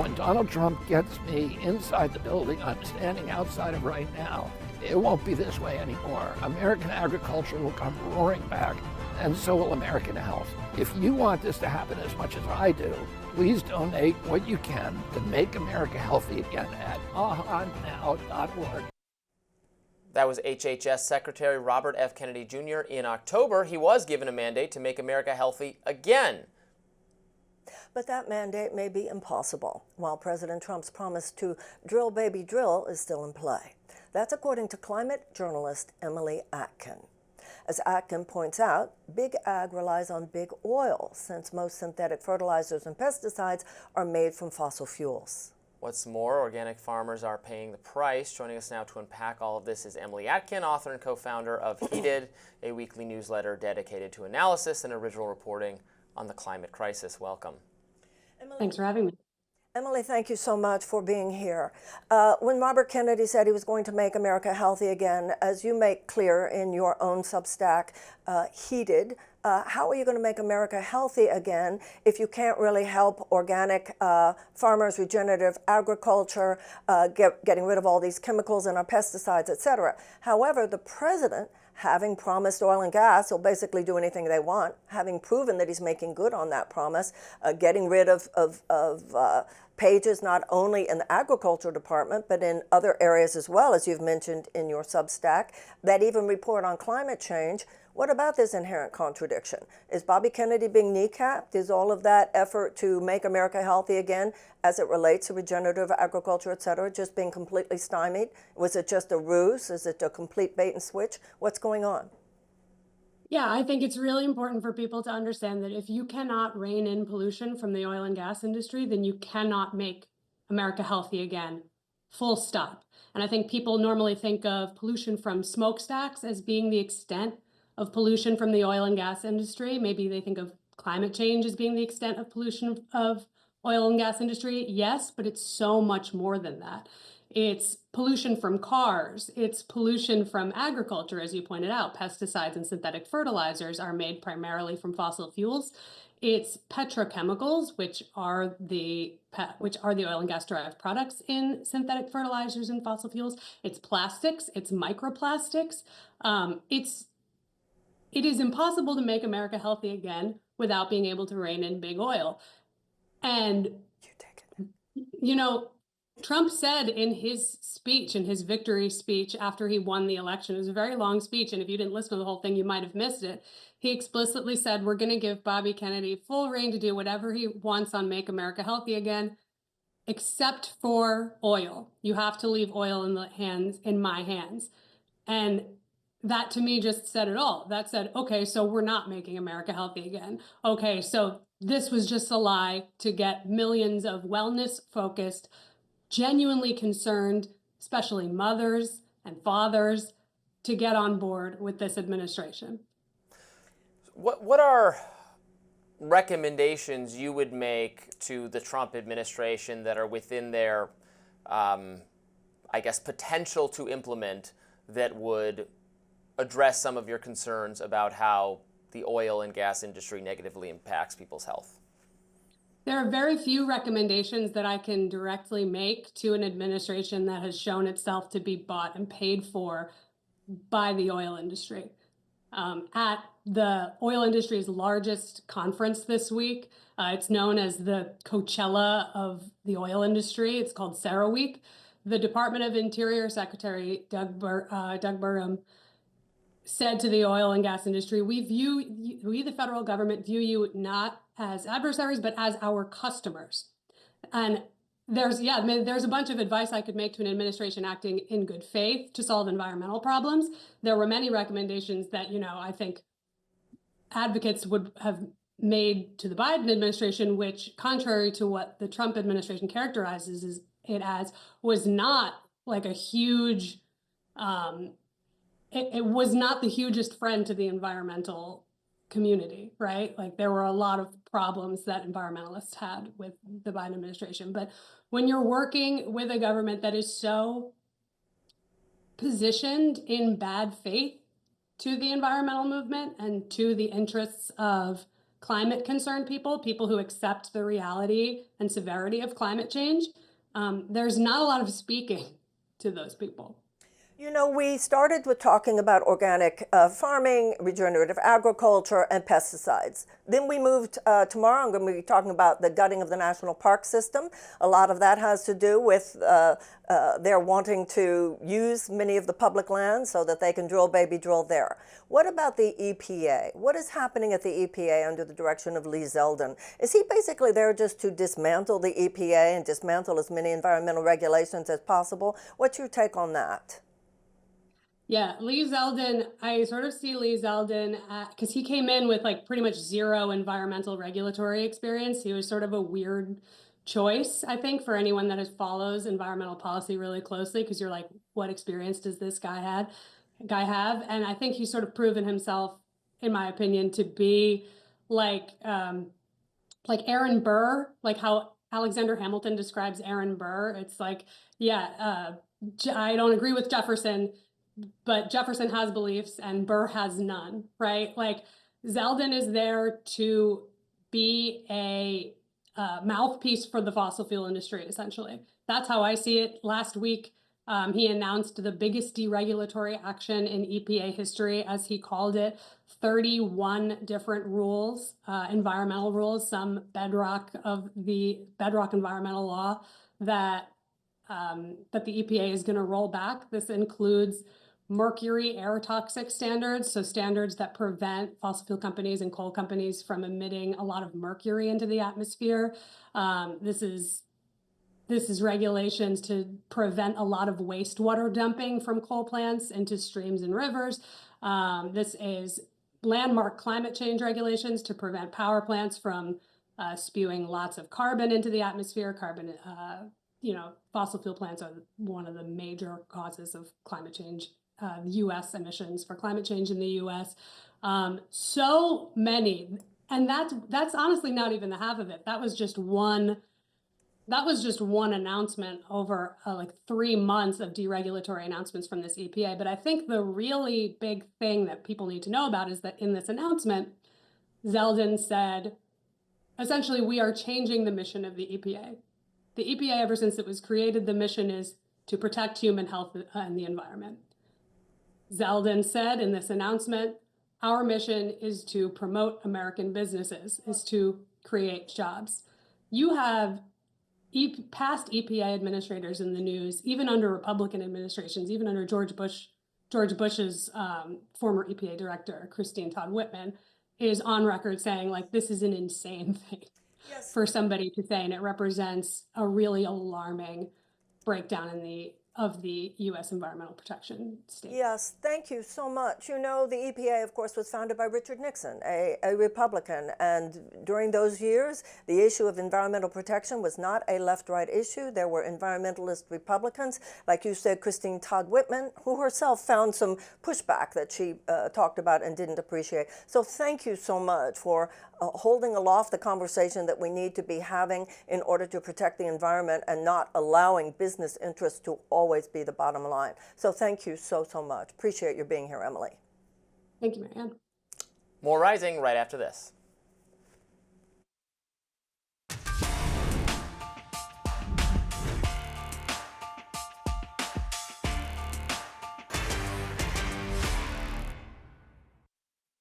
when Donald Trump gets me inside the building I'm standing outside of right now, it won't be this way anymore. American agriculture will come roaring back, and so will American health. If you want this to happen as much as I do, please donate what you can to make America healthy again at mahanow.org. That was HHS Secretary Robert F. Kennedy Jr. In October, he was given a mandate to make America healthy again. But that mandate may be impossible, while President Trump's promise to drill, baby, drill is still in play. That's according to climate journalist Emily Atkin. As Atkin points out, big ag relies on big oil, since most synthetic fertilizers and pesticides are made from fossil fuels. What's more, organic farmers are paying the price. Joining us now to unpack all of this is Emily Atkin, author and co-founder of Heated, a weekly newsletter dedicated to analysis and original reporting on the climate crisis. Welcome. Emily, thanks for having me. Emily, thank you so much for being here. When Robert Kennedy said he was going to make America healthy again, as you make clear in your own Substack, Heated, how are you going to make America healthy again if you can't really help organic farmers, regenerative agriculture, getting rid of all these chemicals and our pesticides, et cetera? However, the president, having promised oil and gas, he'll basically do anything they want, having proven that he's making good on that promise, getting rid of pages not only in the agriculture department, but in other areas as well, as you've mentioned in your Substack, that even report on climate change. What about this inherent contradiction? Is Bobby Kennedy being kneecapped? Is all of that effort to make America healthy again, as it relates to regenerative agriculture, et cetera, just being completely stymied? Was it just a ruse? Is it a complete bait and switch? What's going on? Yeah, I think it's really important for people to understand that if you cannot rein in pollution from the oil and gas industry, then you cannot make America healthy again, full stop. And I think people normally think of pollution from smokestacks as being the extent of pollution from the oil and gas industry. Maybe they think of climate change as being the extent of pollution of oil and gas industry. Yes, but it's so much more than that. It's pollution from cars. It's pollution from agriculture, as you pointed out. Pesticides and synthetic fertilizers are made primarily from fossil fuels. It's petrochemicals, which are the oil and gas derived products in synthetic fertilizers and fossil fuels. It's plastics. It's microplastics. It is impossible to make America healthy again without being able to rein in big oil. And you know, Trump said in his speech, in his victory speech after he won the election, it was a very long speech, and if you didn't listen to the whole thing, you might have missed it. He explicitly said, we're going to give Bobby Kennedy full reign to do whatever he wants on Make America Healthy Again, except for oil. You have to leave oil in my hands. And that to me just said it all. That said, okay, so we're not making America healthy again. Okay, so this was just a lie to get millions of wellness-focused, genuinely concerned, especially mothers and fathers, to get on board with this administration. What are recommendations you would make to the Trump administration that are within their, I guess, potential to implement that would address some of your concerns about how the oil and gas industry negatively impacts people's health? There are very few recommendations that I can directly make to an administration that has shown itself to be bought and paid for by the oil industry. At the oil industry's largest conference this week, it's known as the Coachella of the oil industry. It's called CERAWeek. The Department of Interior Secretary Doug Burgum said to the oil and gas industry, we, the federal government, view you not as adversaries, but as our customers. And there's a bunch of advice I could make to an administration acting in good faith to solve environmental problems. There were many recommendations that, I think advocates would have made to the Biden administration, which, contrary to what the Trump administration characterizes it as, was not like a huge, it was not the hugest friend to the environmental community, right? Like there were a lot of problems that environmentalists had with the Biden administration. But when you're working with a government that is so positioned in bad faith to the environmental movement and to the interests of climate concerned people, people who accept the reality and severity of climate change, there's not a lot of speaking to those people. You know, we started with talking about organic farming, regenerative agriculture, and pesticides. Then we moved, tomorrow I'm going to be talking about the gutting of the national park system. A lot of that has to do with their wanting to use many of the public lands so that they can drill, baby, drill there. What about the EPA? What is happening at the EPA under the direction of Lee Zeldin? Is he basically there just to dismantle the EPA and dismantle as many environmental regulations as possible? What's your take on that? Yeah, Lee Zeldin, I sort of see Lee Zeldin because he came in with like pretty much zero environmental regulatory experience. He was sort of a weird choice, I think, for anyone that follows environmental policy really closely, because you're like, what experience does this guy have? And I think he's sort of proven himself, in my opinion, to be like Aaron Burr, like how Alexander Hamilton describes Aaron Burr. It's like, yeah, I don't agree with Jefferson, but Jefferson has beliefs and Burr has none, right? Like Zeldin is there to be a mouthpiece for the fossil fuel industry, essentially. That's how I see it. Last week, he announced the biggest deregulatory action in EPA history, as he called it, 31 different rules, environmental rules, some bedrock environmental law that the EPA is going to roll back. This includes mercury air toxic standards, so standards that prevent fossil fuel companies and coal companies from emitting a lot of mercury into the atmosphere. This is regulations to prevent a lot of wastewater dumping from coal plants into streams and rivers. This is landmark climate change regulations to prevent power plants from spewing lots of carbon into the atmosphere. Fossil fuel plants are one of the major causes of climate change, U.S. emissions for climate change in the U.S. So many, and that's honestly not even the half of it. That was just one announcement over like 3 months of deregulatory announcements from this EPA. But I think the really big thing that people need to know about is that in this announcement, Zeldin said, essentially, we are changing the mission of the EPA. The EPA, ever since it was created, the mission is to protect human health and the environment. Zeldin said in this announcement, our mission is to promote American businesses, is to create jobs. You have past EPA administrators in the news, even under Republican administrations, even under George Bush's former EPA director, Christine Todd Whitman, is on record saying, like, this is an insane thing. Yes. For somebody to say, and it represents a really alarming breakdown of the U.S. environmental protection state. Yes, thank you so much. You know, the EPA, of course, was founded by Richard Nixon, a Republican, and during those years, the issue of environmental protection was not a left-right issue. There were environmentalist Republicans, like you said, Christine Todd Whitman, who herself found some pushback that she talked about and didn't appreciate. So thank you so much for holding aloft the conversation that we need to be having in order to protect the environment and not allowing business interests to always be the bottom line. So thank you so much. Appreciate your being here, Emily. Thank you, Marianne. More Rising right after this.